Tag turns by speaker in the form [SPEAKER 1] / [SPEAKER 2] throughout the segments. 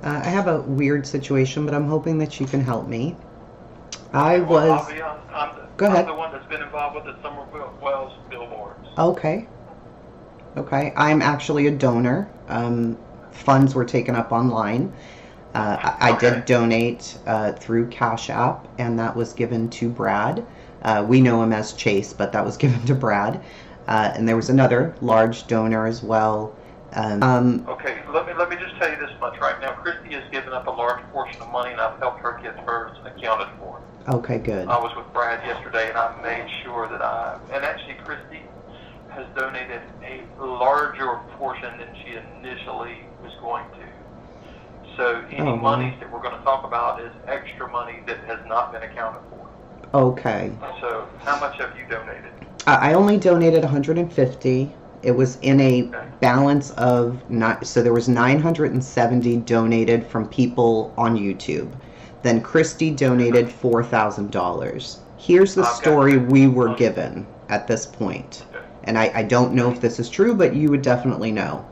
[SPEAKER 1] I have a weird situation, but I'm hoping that you can help me. I
[SPEAKER 2] Okay, well, I'll
[SPEAKER 1] was.
[SPEAKER 2] be honest.
[SPEAKER 1] Go
[SPEAKER 2] I'm
[SPEAKER 1] ahead.
[SPEAKER 2] the one that's been involved with the Summer Wells billboards.
[SPEAKER 1] Okay. Okay. I'm actually a donor. Funds were taken up online. I did
[SPEAKER 2] Okay.
[SPEAKER 1] donate through Cash App, and that was given to Brad. We know him as Chase, but that was given to Brad. And there was another large donor as well.
[SPEAKER 2] Okay. Let me just tell you this much right now. Christy has given up a large portion of money, and I've helped her get hers accounted for.
[SPEAKER 1] Okay, good.
[SPEAKER 2] I was with Brad yesterday, and I made sure that and actually Christy has donated a larger portion than she initially was going to. So any
[SPEAKER 1] Oh, wow.
[SPEAKER 2] monies that we're going to talk about is extra money that has not been accounted for.
[SPEAKER 1] Okay.
[SPEAKER 2] So how much have you donated?
[SPEAKER 1] I only donated 150. It was in a
[SPEAKER 2] Okay.
[SPEAKER 1] balance of not, so there was 970 donated from people on YouTube. Then Christy donated $4,000. Here's the
[SPEAKER 2] I've got
[SPEAKER 1] story we were
[SPEAKER 2] money.
[SPEAKER 1] given at this point.
[SPEAKER 2] Okay.
[SPEAKER 1] And I don't know if this is true, but you would definitely know.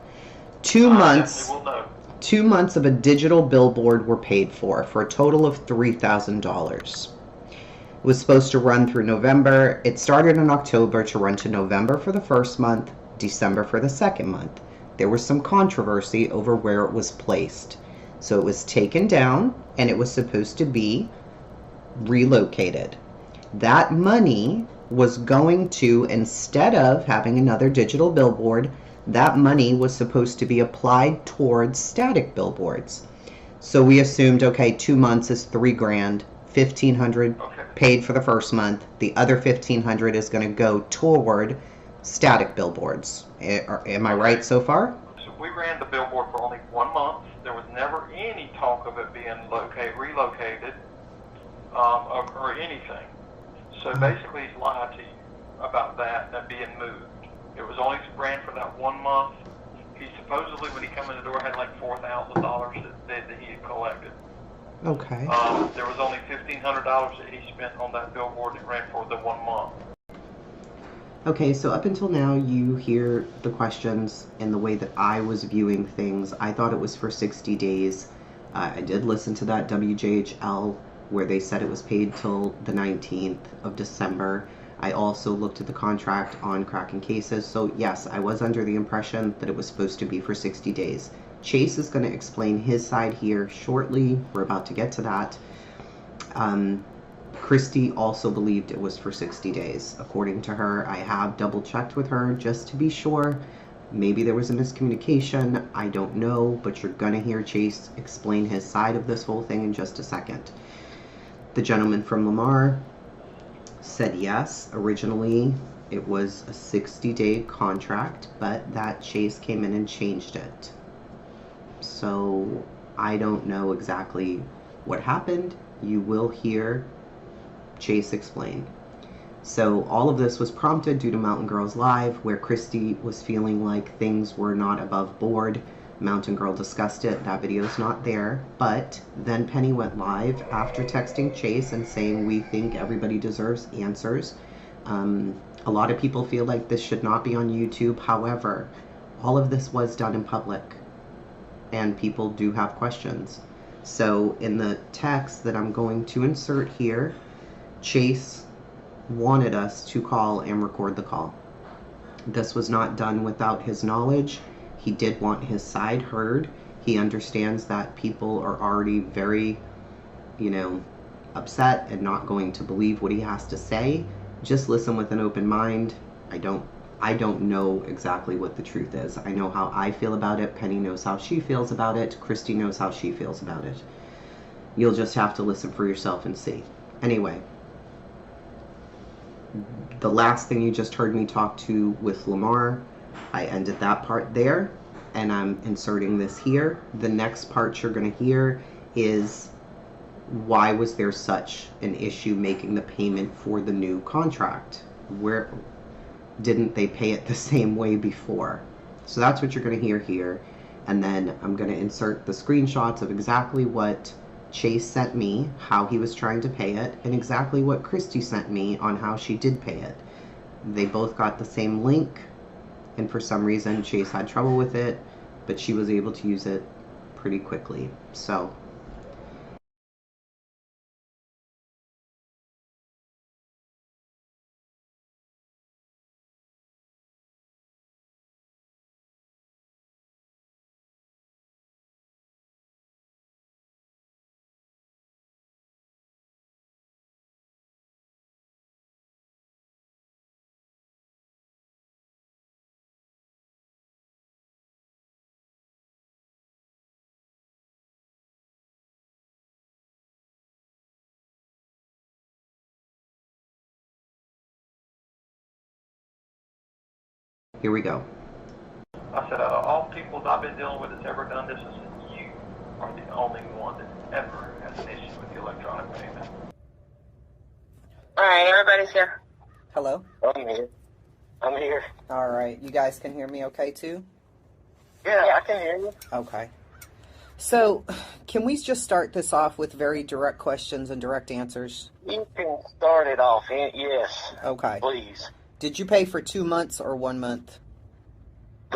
[SPEAKER 1] Two
[SPEAKER 2] I
[SPEAKER 1] months,
[SPEAKER 2] definitely will know.
[SPEAKER 1] 2 months of a digital billboard were paid for a total of $3,000. It was supposed to run through November. It started in October to run to November for the first month, December for the second month. There was some controversy over where it was placed. So it was taken down and it was supposed to be relocated. That money was going to, instead of having another digital billboard, that money was supposed to be applied towards static billboards. So we assumed, okay, 2 months is $3,000, 1,500
[SPEAKER 2] Okay.
[SPEAKER 1] paid for the first month. The other 1,500 is going to go toward static billboards. Am I right so far?
[SPEAKER 2] So we ran the billboard for only 1 month. There was never any talk of it being relocated, or anything. So basically, he's lied to you about that being moved. It was only ran for that 1 month. He supposedly, when he came in the door, had like $4,000 that he had collected.
[SPEAKER 1] Okay.
[SPEAKER 2] There was only $1,500 that he spent on that billboard that ran for the 1 month.
[SPEAKER 1] Okay, so up until now, you hear the questions and the way that I was viewing things. I thought it was for 60 days. I did listen to that WJHL where they said it was paid till the 19th of December. I also looked at the contract on Kraken Cases. So yes, I was under the impression that it was supposed to be for 60 days. Chase is going to explain his side here shortly. We're about to get to that. Christy also believed it was for 60 days. According to her, I have double checked with her just to be sure. Maybe there was a miscommunication. I don't know, but you're going to hear Chase explain his side of this whole thing in just a second. The gentleman from Lamar said yes. Originally, it was a 60-day contract, but that Chase came in and changed it. So I don't know exactly what happened. You will hear Chase explain. So all of this was prompted due to Mountain Girls Live, where Christy was feeling like things were not above board. Mountain Girl discussed it. That video is not there. But then Penny went live after texting Chase and saying, we think everybody deserves answers. A lot of people feel like this should not be on YouTube. However, all of this was done in public, and people do have questions. So in the text that I'm going to insert here, Chase wanted us to call and record the call. This was not done without his knowledge. He did want his side heard. He understands that people are already very, upset and not going to believe what he has to say. Just listen with an open mind. I don't know exactly what the truth is. I know how I feel about it. Penny knows how she feels about it. Christy knows how she feels about it. You'll just have to listen for yourself and see. Anyway, the last thing you just heard me talk to with Lamar, I ended that part there, and I'm inserting this here. The next part you're going to hear is why was there such an issue making the payment for the new contract? Where didn't they pay it the same way before? So that's what you're going to hear here. And then I'm going to insert the screenshots of exactly what Chase sent me, how he was trying to pay it, and exactly what Christy sent me on how she did pay it. They both got the same link, and for some reason Chase had trouble with it, but she was able to use it pretty quickly. So here we go.
[SPEAKER 2] I said, all people that I've been dealing with that's ever done this, I said, you are the only one that ever has an issue with the electronic payment.
[SPEAKER 3] All right, everybody's here.
[SPEAKER 4] Hello?
[SPEAKER 3] I'm here. I'm here.
[SPEAKER 4] All right. You guys can hear me okay, too?
[SPEAKER 3] Yeah, I can hear you.
[SPEAKER 4] Okay. So, can we just start this off with very direct questions and direct answers?
[SPEAKER 3] You can start it off. Yes.
[SPEAKER 4] Okay.
[SPEAKER 3] Please.
[SPEAKER 4] Did you pay for 2 months or 1 month?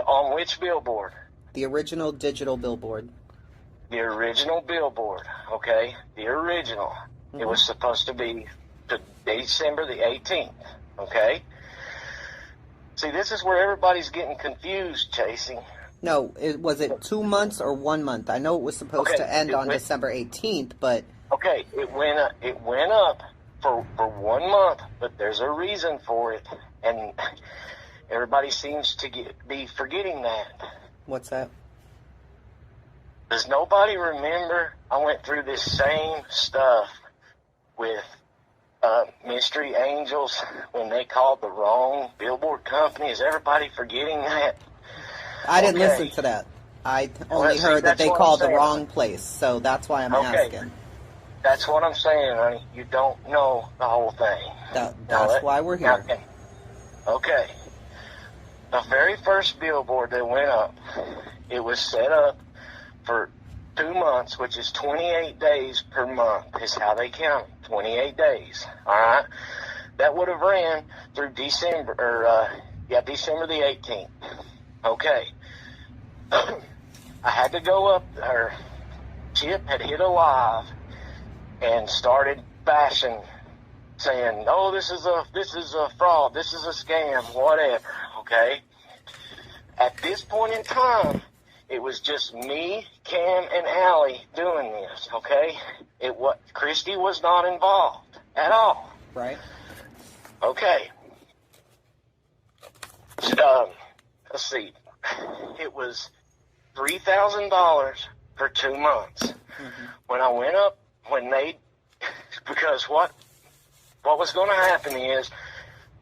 [SPEAKER 3] On which billboard?
[SPEAKER 4] The original digital billboard.
[SPEAKER 3] The original billboard, okay? The original.
[SPEAKER 4] Mm-hmm.
[SPEAKER 3] It was supposed to be to December the 18th, okay? See, this is where everybody's getting confused, Chasing.
[SPEAKER 4] No, was it 2 months or 1 month? I know it was supposed to end on December 18th, but...
[SPEAKER 3] Okay, it went up for 1 month, but there's a reason for it, and everybody seems to be forgetting that.
[SPEAKER 4] What's that?
[SPEAKER 3] Does nobody remember I went through this same stuff with Mystery Angels when they called the wrong billboard company? Is everybody forgetting that?
[SPEAKER 4] I didn't listen to that. I only heard that they called the wrong place, so that's why I'm asking.
[SPEAKER 3] That's what I'm saying, honey. You don't know the whole thing.
[SPEAKER 4] That's why we're here.
[SPEAKER 3] Okay. The very first billboard that went up, it was set up for 2 months, which is 28 days per month is how they count it. 28 days. All right? That would have ran through December the 18th. Okay. I had to go up, or Chip had hit a live and started bashing, saying, "Oh, this is a fraud, this is a scam, whatever." Okay. At this point in time, it was just me, Cam, and Allie doing this. Okay. Christy was not involved at all.
[SPEAKER 4] Right.
[SPEAKER 3] Okay. Let's see. It was $3,000 for 2 months. Mm-hmm. When I went up, because what was going to happen is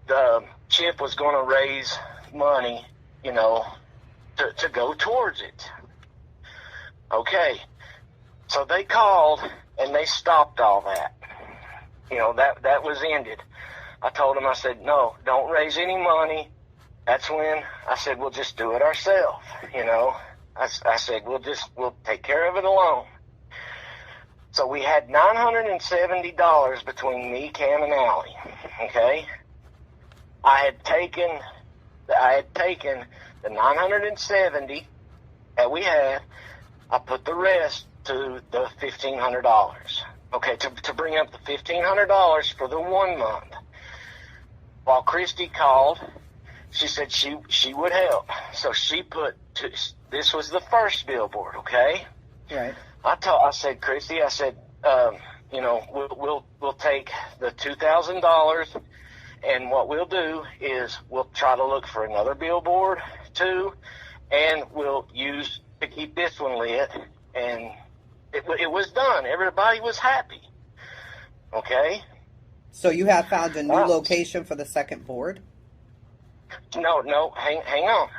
[SPEAKER 3] the Chip was going to raise money, to go towards it. Okay. So they called and they stopped all that. That was ended. I told them, I said, no, don't raise any money. That's when I said, we'll just do it ourselves. I said, we'll take care of it alone. So we had $970 between me, Cam, and Allie. Okay. I had taken the $970 that we had. I put the rest to the $1,500. Okay, to bring up the $1,500 for the 1 month. While Christy called, she said she would help. So she put this was the first billboard. Okay.
[SPEAKER 4] Right.
[SPEAKER 3] I said, Christy, we'll take the $2,000, and what we'll do is we'll try to look for another billboard too, and we'll use to keep this one lit. And it was done. Everybody was happy. Okay. So you have found a new location for the second board? No, hang on.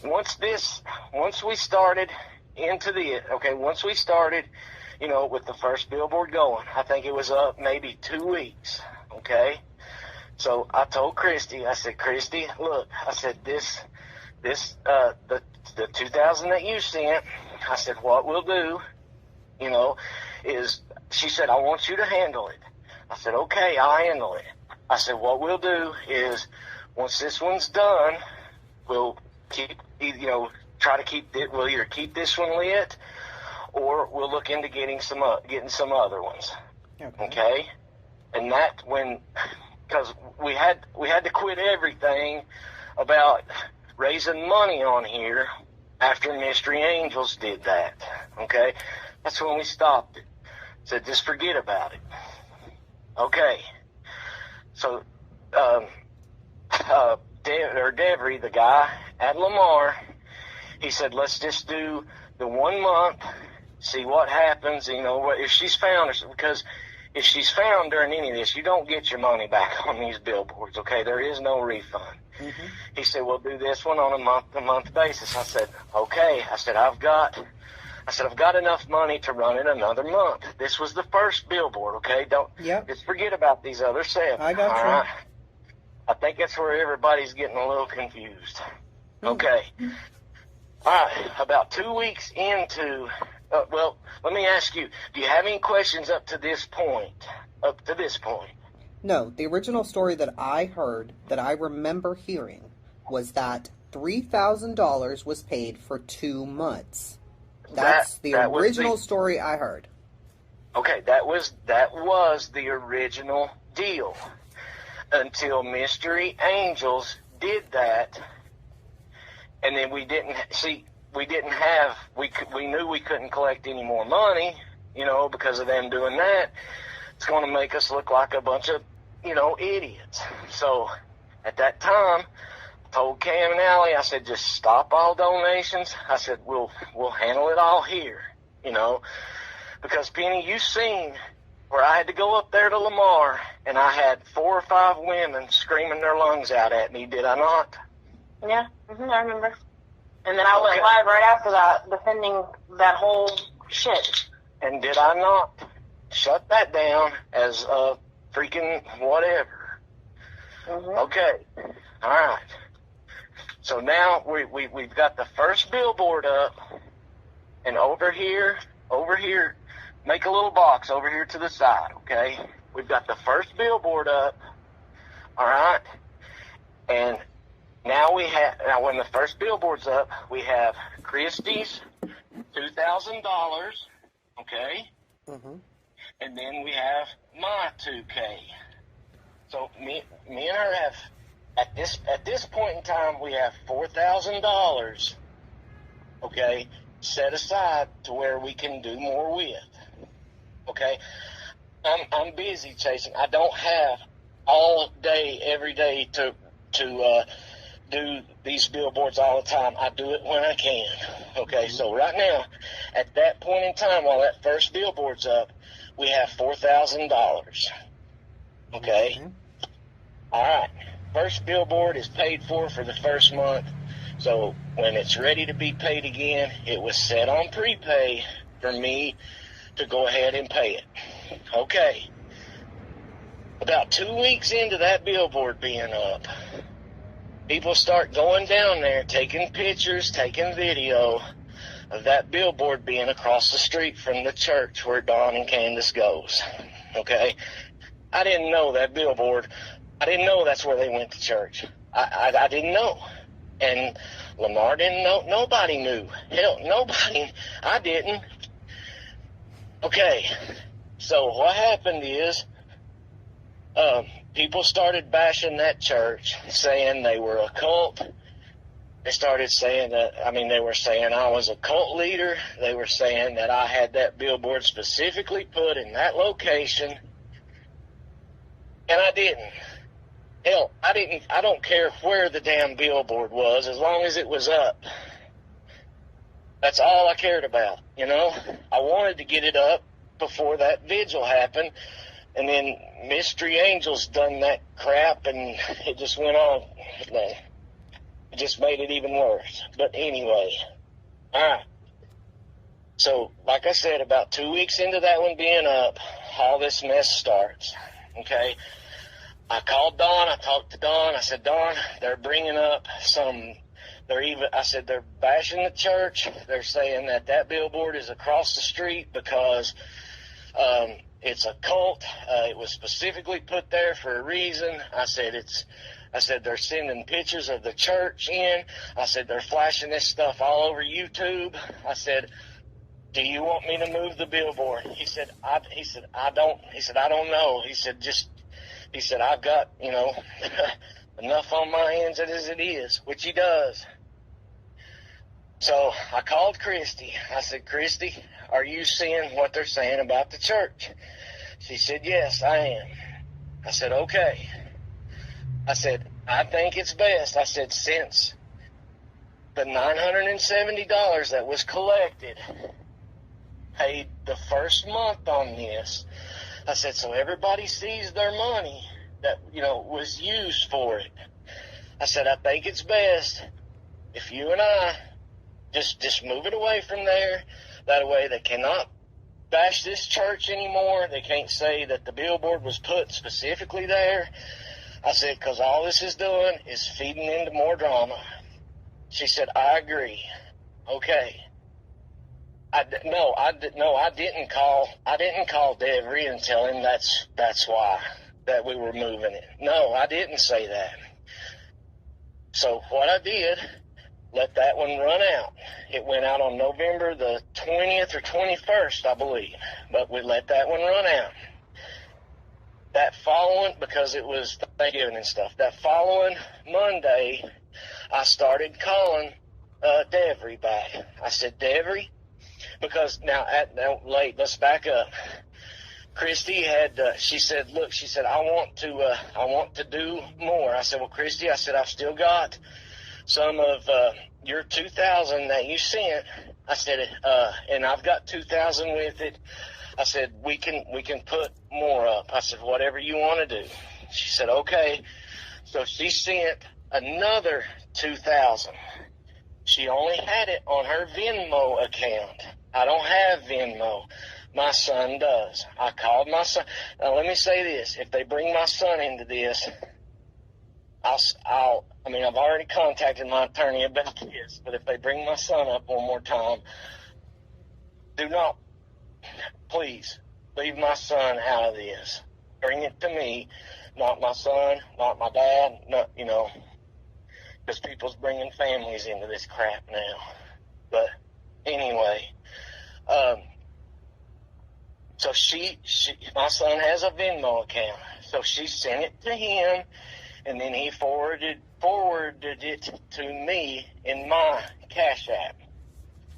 [SPEAKER 3] Once we started with the first billboard going, I think it was up maybe 2 weeks. Okay. So I told Christy, I said, Christy, look, I said, the 2,000 that you sent, I said, what we'll do, is, she said, I want you to handle it. I said, okay, I'll handle it. I said, what we'll do is, once this one's done, we'll keep, try to we'll either keep this one lit, or we'll look into getting some other ones. Okay? And that because we had to quit everything about raising money on here after Mystery Angels did that. Okay? That's when we stopped it. Said, just forget about it. Okay. So, Devery, the guy at Lamar, he said, let's just do the 1 month, see what happens, if she's found, because if she's found during any of this, you don't get your money back on these billboards, okay? There is no refund. Mm-hmm. He said, we'll do this one on a month-to-month basis. I said, okay. I said, I've got enough money to run it another month. This was the first billboard, okay? Just forget about these other 7.
[SPEAKER 4] I got you.
[SPEAKER 3] Right? I think that's where everybody's getting a little confused. Okay. All right. About 2 weeks into, let me ask you, do you have any questions up to this point?
[SPEAKER 4] No. The original story that I heard, that I remember hearing, was that $3,000 was paid for 2 months. That's the original story I heard.
[SPEAKER 3] Okay, that was the original deal until Mystery Angels did that, and then we knew we couldn't collect any more money, because of them doing that. It's going to make us look like a bunch of, idiots. So at that time, told Cam and Allie, I said, just stop all donations. I said, we'll handle it all here, because Penny, you've seen where I had to go up there to Lamar and I had 4 or 5 women screaming their lungs out at me. Did I not?
[SPEAKER 5] Yeah, I remember. And then I went live right after that, defending that whole shit.
[SPEAKER 3] And did I not shut that down as a freaking whatever? Mm-hmm. Okay, all right. So now we've got the first billboard up, and over here, make a little box over here to the side, okay? We've got the first billboard up, all right? And now when the first billboard's up, we have Christie's $2,000, okay? Mm-hmm. And then we have my 2K. So me and her have, at this point in time, we have $4,000, okay, set aside to where we can do more with, okay? I'm busy chasing. I don't have all day, every day to do these billboards all the time. I do it when I can, okay? Mm-hmm. So right now, at that point in time, while that first billboard's up, we have $4,000, okay? Mm-hmm. All right. First billboard is paid for the first month, so when it's ready to be paid again, it was set on prepay for me to go ahead and pay it. Okay. About 2 weeks into that billboard being up, people start going down there, taking pictures, taking video of that billboard being across the street from the church where Dawn and Candace goes. Okay? I didn't know that billboard. I didn't know that's where they went to church. I didn't know. And Lamar didn't know. Nobody knew. Hell, nobody. I didn't. Okay. So what happened is people started bashing that church, saying they were a cult. They started saying they were saying I was a cult leader. They were saying that I had that billboard specifically put in that location. And I didn't. Hell, I don't care where the damn billboard was, as long as it was up. That's all I cared about, I wanted to get it up before that vigil happened, and then Mystery Angels done that crap, and it just went on. It just made it even worse. But anyway, alright. So, like I said, about 2 weeks into that one being up, all this mess starts, okay? I called Dawn. I talked to Dawn. I said, Dawn, they're bringing up they're bashing the church. They're saying that billboard is across the street because it's a cult. It was specifically put there for a reason. I said, I said, they're sending pictures of the church in. I said, they're flashing this stuff all over YouTube. I said, do you want me to move the billboard? He said, I don't know. He said, I've got, enough on my hands as it is, which he does. So I called Christy. I said, Christy, are you seeing what they're saying about the church? She said, yes, I am. I said, okay. I said, I think it's best. I said, since the $970 that was collected paid the first month on this, I said, so everybody sees their money that, was used for it. I said, I think it's best if you and I just move it away from there. That way they cannot bash this church anymore. They can't say that the billboard was put specifically there. I said, because all this is doing is feeding into more drama. She said, I agree. Okay. I didn't call Devery and tell him that's why that we were moving it. No, I didn't say that. So what I did, let that one run out. It went out on November the 20th or 21st, I believe. But we let that one run out. That following, because it was Thanksgiving and stuff, that following Monday, I started calling Devery back. I said, Devery, because now let's back up. Christy had, she said, I want to do more. I said, well, Christy, I've still got some of your 2,000 that you sent. I said, and I've got 2,000 with it. I said, we can put more up. I said, whatever you want to do. She said, okay. So she sent another 2,000. She only had it on her Venmo account. I don't have Venmo. My son does. I called my son. Now, let me say this. If they bring my son into this, I've already contacted my attorney about this, but if they bring my son up one more time, do not, please, leave my son out of this. Bring it to me, not my son, not my dad, because people's bringing families into this crap now. But anyway, so my son has a Venmo account, so she sent it to him, and then he forwarded it to me in my Cash App.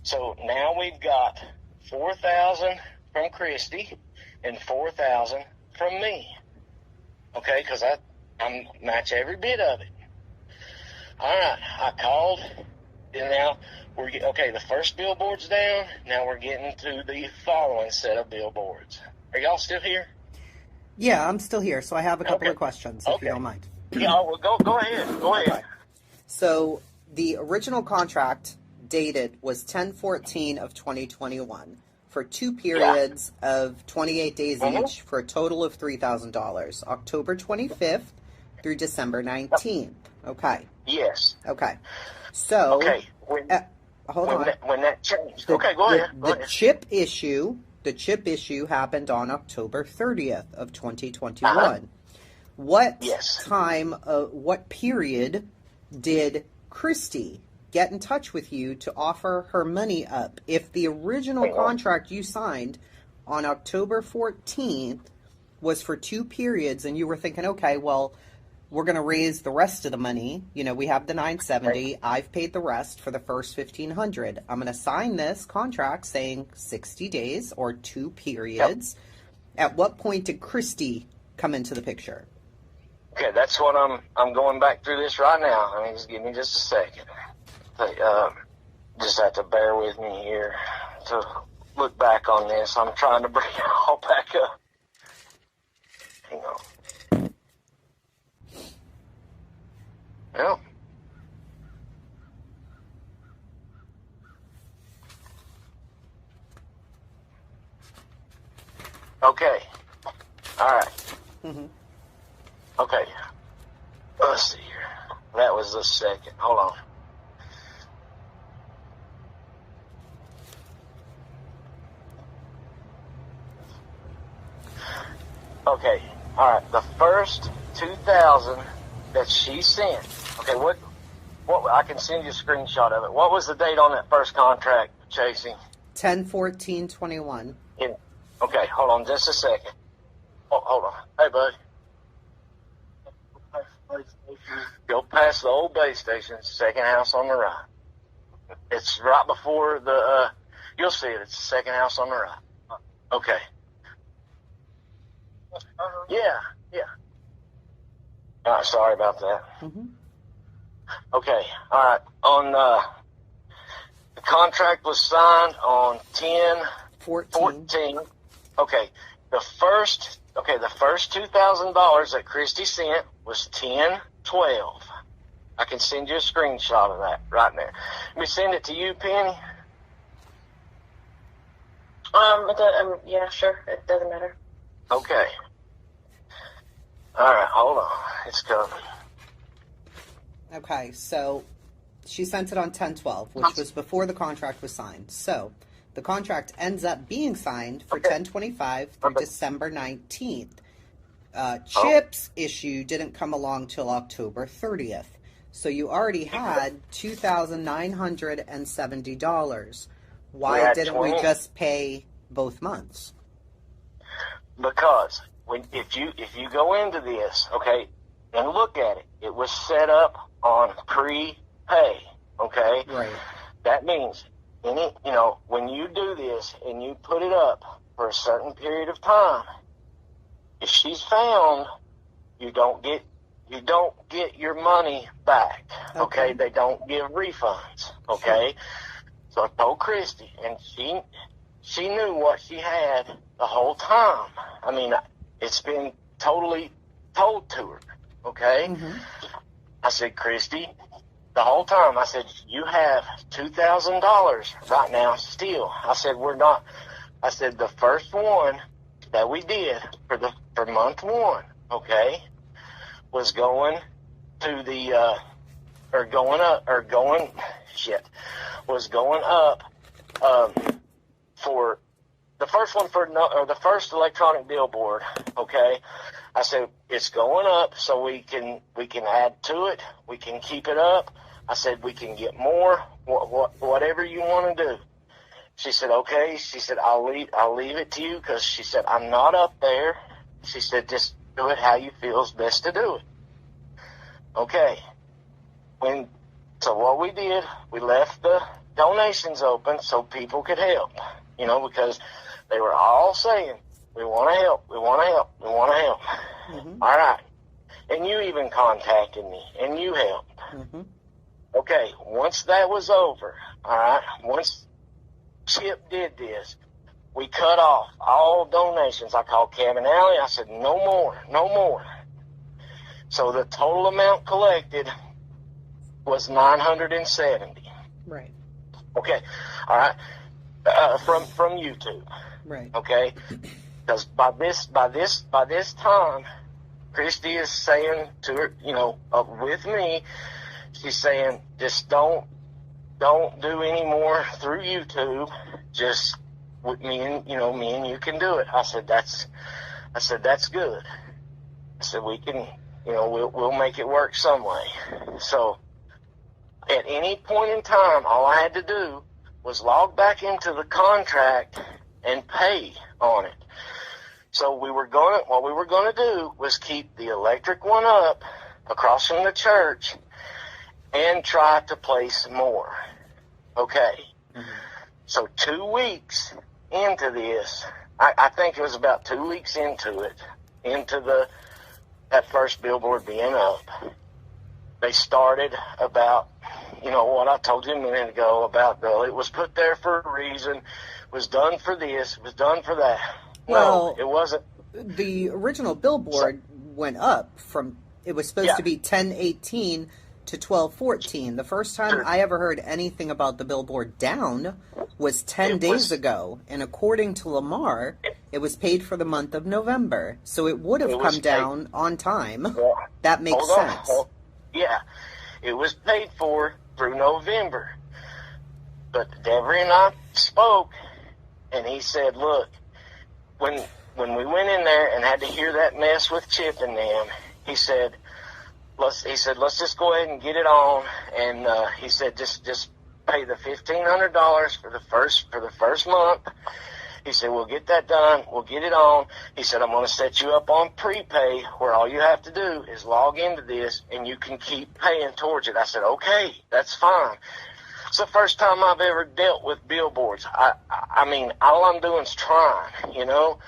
[SPEAKER 3] So now we've got 4,000 from Christy and 4,000 from me. Okay, because I match every bit of it. All right, I called, and now the first billboard's down. Now we're getting to the following set of billboards. Are y'all still here?
[SPEAKER 4] Yeah, I'm still here, so I have a couple of questions, if you don't mind.
[SPEAKER 3] Yeah, well, go ahead. Go ahead.
[SPEAKER 4] Okay. So the original contract dated was 10/14 of 2021 for 2 periods of 28 days each for a total of $3,000, October 25th through December 19th. Okay.
[SPEAKER 3] Yes.
[SPEAKER 4] Okay. So, hold on.
[SPEAKER 3] When that changed. Go ahead.
[SPEAKER 4] The chip issue happened on October 30th of 2021. What period did Christy get in touch with you to offer her money up? If the original contract you signed on October 14th was for 2 periods and you were thinking, okay, well, we're going to raise the rest of the money. We have the $970. I've paid the rest for the first $1,500. I'm going to sign this contract saying 60 days or 2 periods. Yep. At what point did Christy come into the picture?
[SPEAKER 3] Okay, that's what I'm going back through this right now. Just give me just a second. Just have to bear with me here to look back on this. I'm trying to bring it all back up. Hang on. Well, okay. All right. Mm-hmm. Okay. Let's see here. That was the second. Hold on. Okay. All right. The first 2,000 that she sent. Okay, what I can send you a screenshot of it. What was the date on that first contract, Chasey?
[SPEAKER 4] 10/14/21.
[SPEAKER 3] Okay, hold on just a second. Hold on. Hey, bud. Go past the old base station, second house on the right. It's right before the, you'll see it. It's the second house on the right. Okay. Yeah. All right, sorry about that.
[SPEAKER 4] Mm-hmm.
[SPEAKER 3] Okay, all right. On the contract was signed on 10/14. Okay, the first $2,000 that Christy sent was 10/12. I can send you a screenshot of that right there. Let me send it to you, Penny.
[SPEAKER 5] Yeah, sure. It doesn't matter.
[SPEAKER 3] Okay. All right, hold on. It's coming.
[SPEAKER 4] Okay, so she sent it on 10/12, which was before the contract was signed. So the contract ends up being signed for 10/25 through December 19th. Chip's issue didn't come along till October 30th. So you already had $2,970. Why didn't we just pay both months?
[SPEAKER 3] Because if you go into this, okay, and look at it, it was set up on prepay, okay?
[SPEAKER 4] Right.
[SPEAKER 3] That means when you do this and you put it up for a certain period of time, if she's found, you don't get your money back, okay? They don't give refunds, okay? Sure. So I told Christy, and she knew what she had the whole time. I mean, it's been totally told to her, okay? Mm-hmm. I said, Christy, the whole time, I said, you have $2,000 right now still. I said, the first one that we did for month one, okay, was going to was going up for the first one the first electronic billboard, okay. I said, it's going up so we can add to it. We can keep it up. I said, we can get more, whatever you want to do. She said, okay. She said, I'll leave it to you, because she said, I'm not up there. She said, just do it how you feel is best to do it. Okay. So what we did, we left the donations open so people could help, because they were all saying, we want to help, we want to help, we want to help. Mm-hmm. All right. And you even contacted me, and you helped. Mm-hmm. Okay, once that was over, all right, once Chip did this, we cut off all donations. I called Cabin Alley. I said, no more. So the total amount collected was $970.
[SPEAKER 4] Right.
[SPEAKER 3] Okay, all right, from YouTube.
[SPEAKER 4] Right.
[SPEAKER 3] Okay, because by this time, Christy is saying to her, with me, she's saying, just don't do any more through YouTube. Just with me and you can do it. I said that's good. I said we can, we'll make it work some way. So at any point in time, all I had to do was log back into the contract and pay on it. So what we were gonna do was keep the electric one up across from the church and try to place more. Okay. Mm-hmm. So 2 weeks into this, I think it was about 2 weeks into that first billboard being up, they started about, what I told you a minute ago about, it was put there for a reason, was done for this, was done for that.
[SPEAKER 4] Well,
[SPEAKER 3] no, it wasn't.
[SPEAKER 4] The original billboard went up from, it was supposed to be 10/18 to 12/14. The first time I ever heard anything about the billboard down was 10 days ago. And according to Lamar, it was paid for the month of November. So it would have come down on time.
[SPEAKER 3] Yeah.
[SPEAKER 4] That makes sense.
[SPEAKER 3] Yeah. It was paid for through November. But Devery and I spoke, and he said, look, when we went in there and had to hear that mess with Chip and them, he said, he said, let's just go ahead and get it on. And he said, just pay the $1,500 for the first month. He said, we'll get that done. We'll get it on. He said, I'm going to set you up on prepay where all you have to do is log into this and you can keep paying towards it. I said, okay, that's fine. It's the first time I've ever dealt with billboards. I mean, all I'm doing is trying, you know.